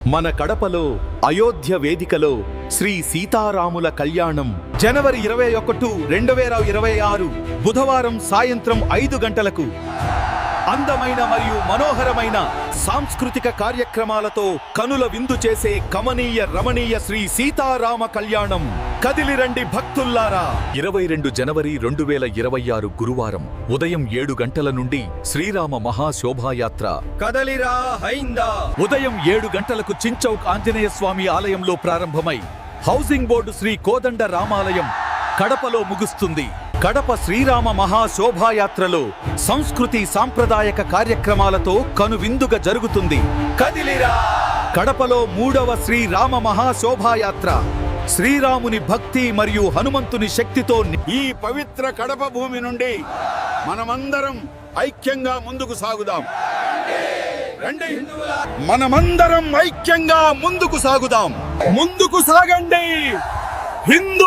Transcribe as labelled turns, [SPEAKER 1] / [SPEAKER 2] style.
[SPEAKER 1] మన కడపలో అయోధ్య వేదికలో శ్రీ సీతారాముల కళ్యాణం జనవరి 21, 2026 బుధవారం సాయంత్రం 5 గంటలకు అందమైన మరియు మనోహరమైన సాంస్కృతిక కార్యక్రమాలతో కనుల విందు చేసే కమనీయ రమణీయ శ్రీ సీతారామ కళ్యాణం. కదిలిరండి భక్తుల్లారా. 22 జనవరి 2026 గురువారం ఉదయం 7 గంటల నుండి శ్రీరామ మహాశోభాయాత్ర
[SPEAKER 2] కదలిరా హైందా
[SPEAKER 1] ఉదయం 7 గంటలకు చించౌక్ ఆంజనేయ స్వామి ఆలయంలో ప్రారంభమై హౌసింగ్ బోర్డు శ్రీ కోదండ రామాలయం కడపలో ముగుస్తుంది. కడప శ్రీరామ మహాశోభాయాత్రలో సంస్కృతి సాంప్రదాయక కార్యక్రమాలతో కనువిందుగా జరుగుతుంది. కదిలిరా. కడపలో 3వ శ్రీరామ మహాశోభాయాత్ర శ్రీరాముని భక్తి మరియు హనుమంతుని శక్తితో
[SPEAKER 3] ఈ పవిత్ర కడప భూమి నుండి మనమందరం ఐక్యంగా ముందుకు సాగుదాం. రండి, మనమందరం ఐక్యంగా ముందుకు సాగుదాం. ముందుకు సాగండి. హిందూ